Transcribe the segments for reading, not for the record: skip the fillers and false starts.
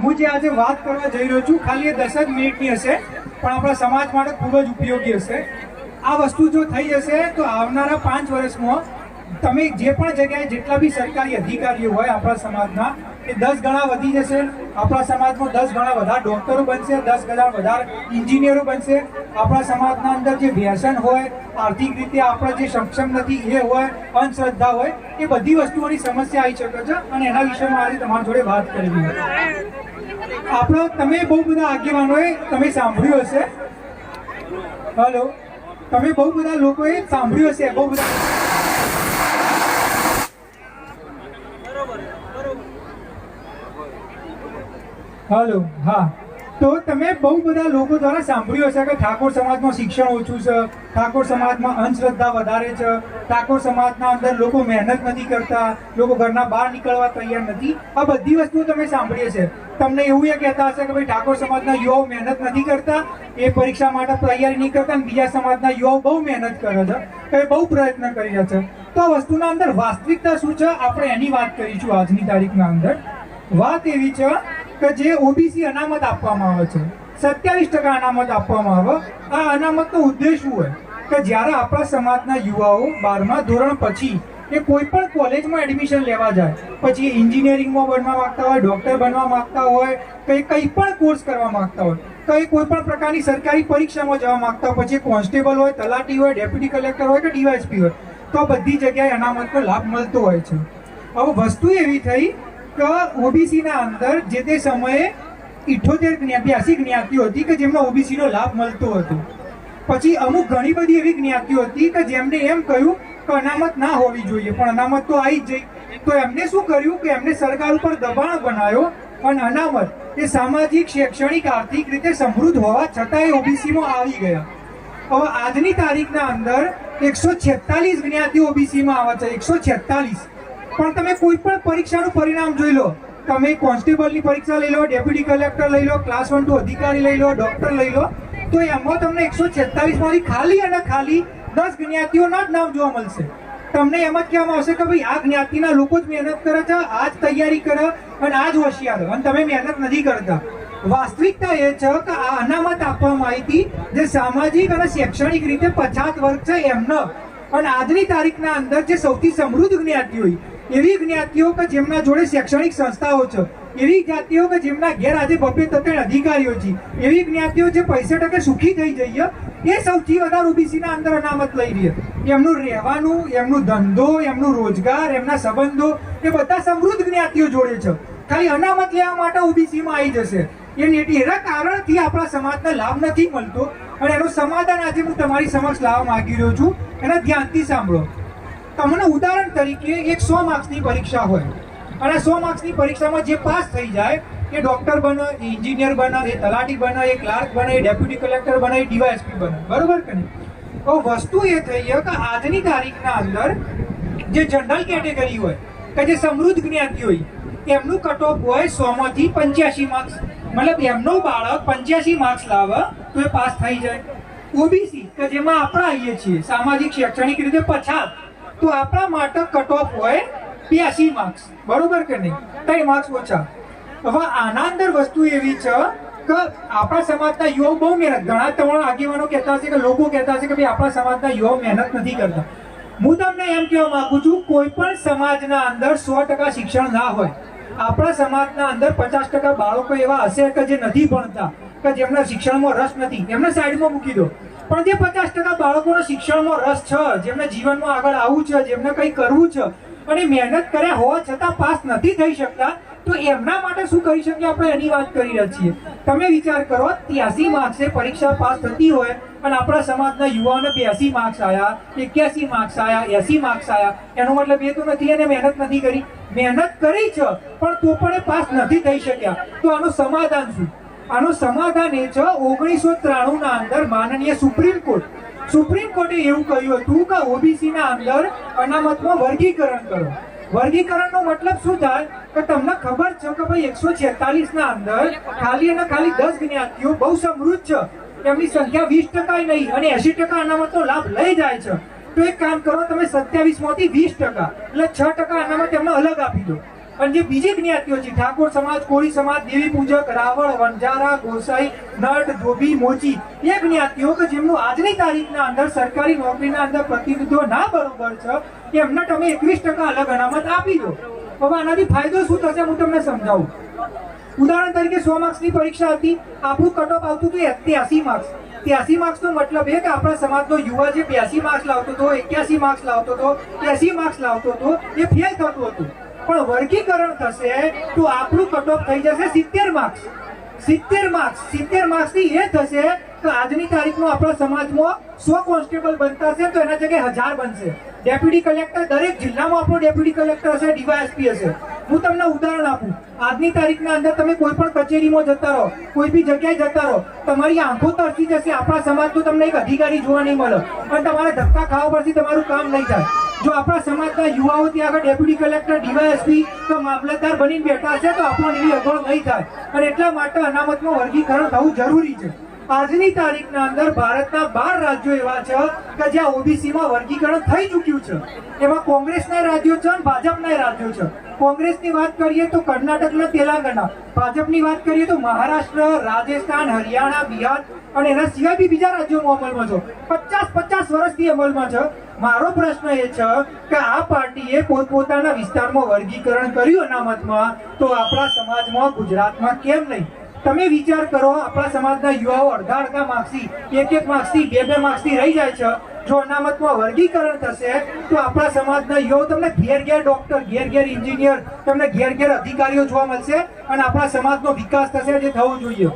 હું જે આજે વાત કરવા જઈ રહ્યો છું ખાલી 10 જ મિનિટની હશે, પણ આપણા સમાજ માટે ખૂબ જ ઉપયોગી હશે. આ વસ્તુ જો થઈ જશે તો આવનારા 5 વર્ષમાં તમે જે પણ જગ્યાએ જેટલા બી સરકારી અધિકારીઓ હોય આપણા સમાજના એ 10 ગણા વધી જશે. આપણા સમાજમાં 10 ગણા વધારે ડોક્ટરો બનશે, 10 ગણા વધારે એન્જિનિયરો બનશે. આપણા સમાજના અંદર જે વ્યસન હોય, આર્થિક રીતે આપણે જે સક્ષમ નથી એ હોય, અંધશ્રદ્ધા હોય, એ બધી વસ્તુઓની સમસ્યા આવી શકે છે અને એના વિષયમાં આજે તમારી જોડે વાત કરવી છે. આપણો તમે બહુ બધા આગેવાનોએ તમે સાંભળ્યું હશે, હલો, તમે બહુ બધા લોકોએ સાંભળ્યું હશે, બહુ બધા હલો, હા, તો તમે બહુ બધા લોકો દ્વારા સાંભળ્યું હશે કે ઠાકોર સમાજમાં શિક્ષણ ઓછું છે, ઠાકોર સમાજમાં અંધશ્રદ્ધા વધારે છે, ઠાકોર સમાજના અંદર લોકો મહેનત નથી કરતા, લોકો ઘરના બહાર નીકળવા તૈયાર નથી. આ બધી વસ્તુઓ તમે સાંભળી હશે. તમને એવું એ કહેતા હશે કે ભાઈ ઠાકોર સમાજના યુવાઓ મહેનત નથી કરતા, એ પરીક્ષા માટે તૈયારી નહીં કરતા, અને બીજા સમાજના યુવાઓ બહુ મહેનત કરે છે, એ બહુ પ્રયત્ન કરી રહ્યા છે. તો આ વસ્તુના અંદર વાસ્તવિકતા શું છે આપણે એની વાત કરીશું આજની તારીખના અંદર. વાત એવી છે કે જે ઓબીસી અનામત આપવામાં આવે છે, 27% અનામત આપવામાં આવે. આ અનામતનો ઉદ્દેશ શું હોય કે જ્યારે આપણા સમાજના યુવાઓ 12મા ધોરણ પછી એ કોઈ પણ કોલેજમાં એડમિશન લેવા જાય, પછી એન્જિનિયરિંગમાં બનવા માંગતા હોય, ડોક્ટર બનવા માંગતા હોય, કંઈ પણ કોર્સ કરવા માંગતા હોય, કોઈ પણ પ્રકારની સરકારી પરીક્ષામાં જવા માંગતા હોય, પછી કોન્સ્ટેબલ હોય, તલાટી હોય, ડેપ્યુટી કલેક્ટર હોય કે ડીવાયએસપી હોય, તો આ બધી જગ્યાએ અનામતનો લાભ મળતો હોય છે. હવે વસ્તુ એવી થઈ કે ઓબીસીના અંદર જે તે સમયે 82 જ્ઞાતિઓ હતી કે જેમને ઓબીસીનો લાભ મળતો હતો. પછી અમુક ઘણી બધી એવી જ્ઞાતિઓ હતી કે જેમને એમ કહ્યું કે અનામત ના હોવી જોઈએ, પણ અનામત તો આવી જ જઈ. તો એમને શું કર્યું કે એમને સરકાર ઉપર દબાણ બનાવ્યો અને અનામત એ સામાજિક, શૈક્ષણિક, આર્થિક રીતે સમૃદ્ધ હોવા છતાં એ ઓબીસીમાં આવી ગયા. હવે આજની તારીખના અંદર 146 જ્ઞાતિઓ ઓબીસીમાં આવે છે, 146. પણ તમે કોઈ પણ પરીક્ષાનું પરિણામ જોઈ લો, તમે કોન્સ્ટેબલની પરીક્ષા લઈ લો, ડેપ્યુટી કલેક્ટર લઈ લો, ક્લાસ 1 2 અધિકારી લઈ લો, ડોક્ટર લઈ લો, તો એમાં તમને 146 માંથી ખાલી અને ખાલી 10 જ્ઞાતિઓના જ નામ જોવા મળશે. તમને એમ જ કહેવામાં આવશે કે ભાઈ આ જ્ઞાતિના લોકો જ મહેનત કરે છે, આ જ તૈયારી કરે અને આ જ હોશિયાર, અને તમે મહેનત નથી કરતા. વાસ્તવિકતા એ છે કે આ અનામત આપવામાં આવી હતી જે સામાજિક અને શૈક્ષણિક રીતે પછાત વર્ગ છે એમને. અને આજની તારીખના અંદર જે સૌથી સમૃદ્ધ જ્ઞાતિઓ હોય, એવી જ્ઞાતિઓ કે જેમના જોડે શૈક્ષણિક સંસ્થાઓ છે, એવી જ્ઞાતિઓ કે જેમના ઘેર આજે 2-3 અધિકારીઓ છે, એવી જ્ઞાતિઓ જે પૈસા ટકે સુખી થઈ જઈએ, એ સૌથી વધારે ઓબીસીના અંદર અનામત લઈ રહી. એમનું રહેવાનું, એમનું ધંધો, એમનું રોજગાર, એમના સંબંધો એ બધા સમૃદ્ધ જ્ઞાતિઓ જોડે છે. ખાલી અનામત લેવા માટે ઓબીસીમાં આવી જશે. એના કારણથી આપણા સમાજને લાભ નથી મળતો અને એનું સમાધાન આજે હું તમારી સમક્ષ લાવવા માંગી રહ્યો છું. એને ધ્યાનથી સાંભળો. તમને ઉદાહરણ તરીકે એક 100 માર્ક્સની પરીક્ષા હોય અને 100 માર્ક્સની પરીક્ષામાં જે પાસ થઈ જાય એ ડોક્ટર બને, એ એન્જિનિયર બને, એ તલાટી બને, એ ક્લાર્ક બને, એ ડેપ્યુટી કલેક્ટર બને, એ ડીવાયએસપી બને, બરોબર કે નહીં? તો વસ્તુ એ થઈ કે આજની તારીખના અંદર જે જનરલ કેટેગરી હોય કે જે સમૃદ્ધ જ્ઞાતિ હોય, એમનું કટ ઓફ હોય 100 માંથી 85 માર્ક્સ. મતલબ એમનો બાળક 85 માર્ક્સ લાવે તો એ પાસ થઈ જાય. ઓબીસી કે જેમાં આપણે આવીએ છીએ સામાજિક, શૈક્ષણિક રીતે પછાત, તો આપણા માટે કટ ઓફ હોય 82 માર્ક્સ, બરોબર કે નહીં? 3 માર્ક્સ ઓછા. હવે આના અંદર વસ્તુ એવી છે કે આપણા સમાજના યુવાઓ બહુ મહેનત, ઘણા તમારા આગેવાનો કહેતા હશે કે લોકો કહેતા હશે કે ભાઈ આપણા સમાજના યુવાઓ મહેનત નથી કરતા. હું તમને એમ કહેવા માંગુ છું, કોઈ પણ સમાજના અંદર 100% શિક્ષણ ના હોય. આપણા સમાજના અંદર 50% બાળકો એવા હશે કે જે નથી ભણતા, કે જેમના શિક્ષણમાં રસ નથી, એમને સાઈડમાં મૂકી દો. પણ જે 50% બાળકોનો શિક્ષણમાં રસ છે, જેમને જીવનમાં આગળ આવવું છે, જેમને કંઈ કરવું છે અને મહેનત કર્યા હોવા છતાં પાસ નથી થઈ શકતા, તો એમના માટે શું કરી શકીએ આપણે એની વાત કરી રહ્યા છીએ. તમે વિચાર કરો, 83 માર્ક્સે પરીક્ષા પાસ થતી હોય અને આપણા સમાજના યુવાઓને 82 માર્ક્સ આવ્યા, 81 માર્ક્સ આવ્યા, 80 માર્ક્સ આવ્યા, એનો મતલબ એ તો નથી એને મહેનત નથી કરી. મહેનત કરી છે પણ તો પણ એ પાસ નથી થઈ શક્યા. તો આનું સમાધાન શું? આનું સમાધાન એ છે 1993 ના અંદર માનનીય સુપ્રીમ કોર્ટે એવું કહ્યું હતું કે ઓબીસીના અંદર અનામતમાં વર્ગીકરણ કરો. વર્ગીકરણનો મતલબ શું થાય કે તમને ખબર છે કે ભાઈ 146 ના અંદર ખાલી અને ખાલી 10 જ્ઞાતિઓ બહુ સમૃદ્ધ છે, એમની સંખ્યા 20% નહીં અને 80% અનામતનો લાભ લઈ જાય છે. તો એક કામ કરો, તમે 27 માંથી 20% એટલે 6% અનામત એમને અલગ આપી દો. અને જે બીજી જ્ઞાતિઓ છે ઠાકોર સમાજ, કોળી સમાજ, દેવી પૂજક, રાવળ, વણજારા, ગોસાઈ, નટ, ધોબી, મોચી, એ જ્ઞાતિઓ કે જેમનું આજની તારીખના અંદર સરકારી નોકરીના અંદર પ્રતિનિધિત્વ ના બરોબર છે એમને તમે 21% અલગ અનામત આપી દો. હવે આનાથી ફાયદો શું થશે હું તમને સમજાવું. ઉદાહરણ તરીકે 100 માર્ક્સની પરીક્ષા હતી, આપણું કટ ઓફ આવતું હતું 83 માર્ક્સ. 83 માર્ક્સનો મતલબ એ કે આપણા સમાજનો યુવા જે 82 માર્ક્સ લાવતો હતો, 81 માર્ક્સ લાવતો હતો, 80 માર્ક્સ લાવતો હતો, એ ફેલ થતું હતું. પણ વર્ગીકરણ થશે તો આપણું કટ ઓફ થઈ જશે 70 માર્ક્સ. 70 માર્ક્સથી એ થશે કે આજની તારીખમાં આપણા સમાજમાં 100 કોન્સ્ટેબલ બનતા હશે તો એના જગ્યાએ 1000 બનશે. ડેપ્યુટી કલેક્ટર દરેક જિલ્લામાં આપણો ડેપ્યુટી કલેક્ટર હશે, ડીવાયએસપી હશે. હું તમને ઉદાહરણ આપું. આજની તારીખના અંદર તમે કોઈ પણ કચેરીમાં જતા રહો, કોઈ બી જગ્યાએ જતા રહો, તમારી આંખો તરસી જશે. આપણા સમાજનો તમને એક અધિકારી જોવા નહીં મળે અને તમારે ધક્કા ખાવા પરથી તમારું કામ નહીં થાય. જો આપણા સમાજના યુવાઓ ત્યાં આગળ ડેપ્યુટી કલેક્ટર, ડીવાયએસપી કે મામલતદાર બનીને બેઠા છે તો આપણને એવી અગવડ નહીં થાય. અને એટલા માટે અનામતનું વર્ગીકરણ થવું જરૂરી છે. આજની તારીખના અંદર ભારતના 12 રાજ્યો એવા છે કે જ્યાં ઓબીસીમાં વર્ગીકરણ થઈ ચૂક્યું છે. એમાં કોંગ્રેસના રાજ્યો છે અને ભાજપના રાજ્યો છે. કોંગ્રેસની વાત કરીએ તો કર્ણાટક અને તેલંગાણા, ભાજપની વાત કરીએ તો મહારાષ્ટ્ર, રાજસ્થાન, હરિયાણા, બિહાર અને એના સિવાય બી બીજા રાજ્યોમાં અમલમાં છે. 50 વર્ષથી અમલમાં છે. મારો પ્રશ્ન એ છે કે આ પાર્ટીએ પોતપોતાના વિસ્તારમાં વર્ગીકરણ કર્યું અનામતમાં, તો આપણા સમાજમાં ગુજરાતમાં કેમ નહીં? તમે વિચાર કરો, આપણા સમાજના યુવાઓ અડધા માર્ક્સથી, એક માર્ક્સથી, બે માર્ક્સથી રહી જાય છે. જો અનામતમાં વર્ગીકરણ થશે તો આપણા સમાજના યુવાઓ તમને ઘેર ડોક્ટર, ઘેર એન્જિનિયર, તમને ઘેર અધિકારીઓ જોવા મળશે અને આપણા સમાજનો વિકાસ થશે જે થવો જોઈએ.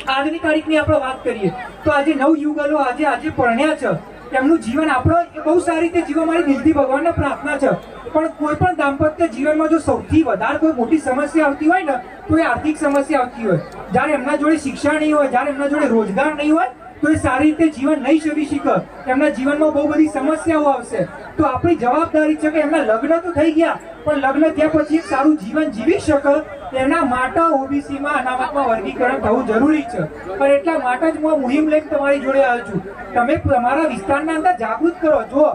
આજની તારીખની આપણે વાત કરીએ તો આજે નવયુગલો આજે પરણ્યા છે, એમનું જીવન આપણો બહુ સારી રીતે જીવવા મારી દિલથી ભગવાનને પ્રાર્થના છે. પણ કોઈ પણ દાંપત્ય જીવનમાં જો સૌથી વધારે કોઈ મોટી સમસ્યા આવતી હોય ને તો એ આર્થિક સમસ્યા આવતી હોય. જ્યારે એમના જોડે શિક્ષણ નહીં હોય, જ્યારે એમના જોડે રોજગાર નહીં હોય તો એ સારી રીતે જીવન નહીં જીવી શકે. એમના જીવનમાં બહુ બધી સમસ્યાઓ આવશે. તો આપણી જવાબદારી છે કે એમના લગ્ન તો થઈ ગયા પણ લગ્ન થયા પછી એક સારું જીવન જીવી શકે એના માટે ઓબીસીમાં અનામતમાં વર્ગીકરણ થવું જરૂરી છે. પણ એટલા માટે જ હું મુહિમ લઈને તમારી જોડે આવ્યો છું. તમે તમારા વિસ્તારના અંદર જાગૃત કરો. જો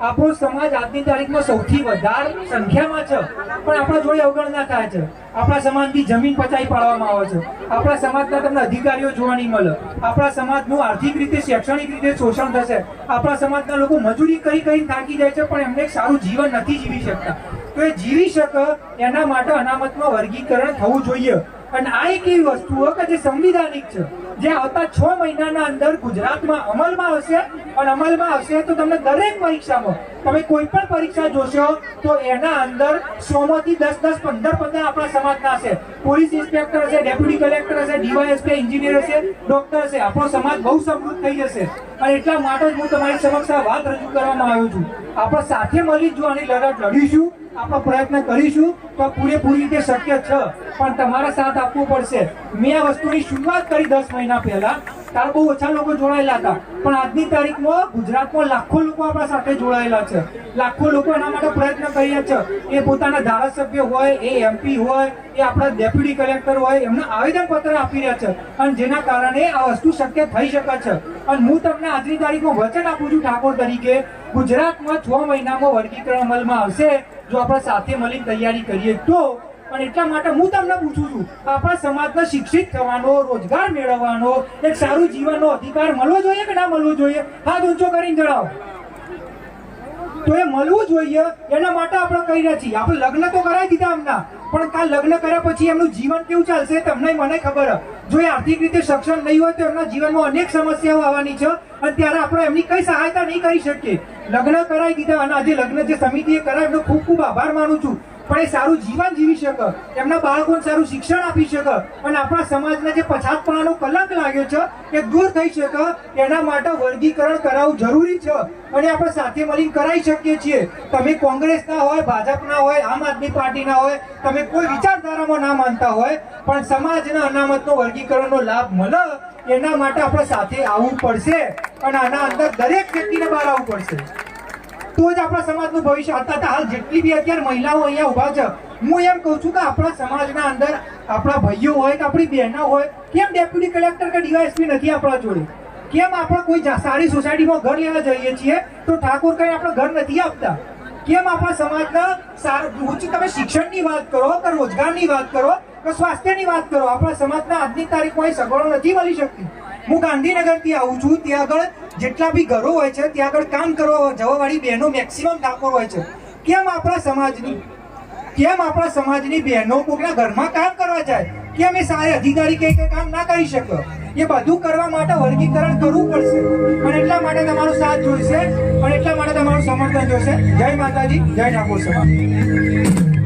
આપણો સમાજ આજની તારીખમાં સૌથી વધારે સંખ્યામાં છે પણ આપણા જોડે અવગણના થાય છે. આપણા સમાજની જમીન પચાવી પાડવામાં આવે છે. આપણા સમાજના તમને અધિકારીઓ જોવા નહીં મળે. આપણા સમાજનું આર્થિક રીતે, શૈક્ષણિક રીતે શોષણ થશે. આપણા સમાજના લોકો મજૂરી કરી થાકી જાય છે પણ એમને એક સારું જીવન નથી જીવી શકતા. તો એ જીવી શકે એના માટે અનામતમાં વર્ગીકરણ થવું જોઈએ. અને આ એક એવી વસ્તુ કે જે સંવિધાનિક છે, જે આવતા 6 મહિનાના અંદર ગુજરાતમાં અમલમાં હશે. અને અમલમાં હશે તો તમને દરેક પરીક્ષામાં તમે કોઈ પણ પરીક્ષા જોશો તો એના અંદર 100 માંથી 10, 15 આપણા સમાજના હશે. પોલીસ ઇન્સ્પેક્ટર હશે, ડેપ્યુટી કલેક્ટર હશે, ડીવાયએસપી, એન્જિનિયર હશે, ડોક્ટર હશે. આપણો સમાજ બહુ સમૃદ્ધ થઈ જશે. અને એટલા માટે જ હું તમારી સમક્ષ આ વાત રજૂ કરવામાં આવ્યો છું. આપણે સાથે મળી જો આની લડત લડીશું, આપણો પ્રયત્ન કરીશું તો પૂરેપૂરી રીતે શક્ય છે. પણ તમારે સાથ આપવો પડશે. મેં આ વસ્તુની શરૂઆત કરી 10 મહિના પહેલા, ત્યારે બહુ ઓછા લોકો જોડાયેલા હતા. પણ આજની તારીખમાં ગુજરાતમાં લાખો લોકો આપણા સાથે જોડાયેલા છે. લાખો લોકો એના માટે પ્રયત્ન કર્યા છે. એ પોતાના ધારાસભ્ય હોય, એ એમપી હોય, એ આપણા ડેપ્યુટી કલેક્ટર હોય, એમને આવેદનપત્ર આપી રહ્યા છે. અને જેના કારણે આ વસ્તુ શક્ય થઈ શકે છે. અને હું તમને આજની તારીખમાં વચન આપું છું ઠાકોર તરીકે, ગુજરાતમાં 6 મહિનામાં વર્ગીકરણ અમલમાં આવશે જો આપણે સાથે મળીને તૈયારી કરીએ તો. અને એટલા માટે હું તમને પૂછું છું, આપણા સમાજને શિક્ષિત થવાનો, રોજગાર મેળવવાનો, એક સારું જીવનનો અધિકાર મળવો જોઈએ કે ના મળવો જોઈએ? હાથ ઊંચો કરીને જણાવો. તો એ મળવું જોઈએ. એના માટે આપણે કહી રહ્યા છીએ. આપણે લગ્ન તો કરાવી દીધા એમના, પણ કાલ લગ્ન કર્યા પછી એમનું જીવન કેવું ચાલશે તમને મને ખબર. જો એ આર્થિક રીતે સક્ષમ નહીં હોય તો એમના જીવનમાં અનેક સમસ્યાઓ આવવાની છે અને ત્યારે આપણે એમની કઈ સહાયતા નહીં કરી શકીએ. લગ્ન કરાવી દીધા અને આજે લગ્ન જે સમિતિએ કરાય એમનો ખૂબ ખૂબ આભાર માનું છું. પણ એ સારું જીવન જીવી શકે, એમના બાળકોને સારું શિક્ષણ આપી શકે અને આપણા સમાજને જે પછાતપણાનો કલંક લાગ્યો છે એ દૂર થઈ શકે. એના માટે વર્ગીકરણ કરાવવું જરૂરી છે અને આપણે સાથે મળીને કરાવી શકીએ છીએ. તમે કોંગ્રેસના હોય, ભાજપના હોય, આમ આદમી પાર્ટીના હોય, તમે કોઈ વિચારધારામાં ના માનતા હોય, પણ સમાજના અનામતનો વર્ગીકરણનો લાભ મળે એના માટે આપણે સાથે આવવું પડશે અને આના અંદર દરેક વ્યક્તિને બહાર આવવું પડશે. તો જ આપણા સમાજનું ભવિષ્ય. હાલ જેટલી બી અત્યારે મહિલાઓ અહીંયા ઉભા છે, હું એમ કહું છું કે આપણા સમાજના અંદર આપણા ભાઈઓ હોય કે આપણી બહેનો હોય, કેમ ડેપ્યુટી કલેક્ટર કે ડીવાયએસપી નથી આપણા જોડે? કેમ આપણે કોઈ સારી સોસાયટીમાં ઘર લેવા જઈએ છીએ તો ઠાકોર કઈ આપણે ઘર નથી આપતા? કેમ આપણા સમાજના ઉચ્ચ તમે શિક્ષણની વાત કરો કે રોજગારની વાત કરો કે સ્વાસ્થ્યની વાત કરો, આપણા સમાજના આજની તારીખમાં એ સગવડો નથી મળી શકતી. હું ગાંધીનગરથી આવું છું, ત્યાં આગળ જેટલા બી ઘરો હોય છે ત્યાં આગળ કામ કરવા જવાવાળી બહેનો મેક્સિમમ ઠાકોર હોય છે. કેમ આપણા સમાજની બહેનો કોઈના ઘરમાં કામ કરવા જાય? કેમ એ સારા અધિકારી કે કામ ના કરી શકે? એ બધું કરવા માટે વર્ગીકરણ કરવું પડશે અને એટલા માટે તમારો સાથ જોઈશે અને એટલા માટે તમારું સમર્થન જોઈશે. જય માતાજી, જય ઠાકોર સમાજ.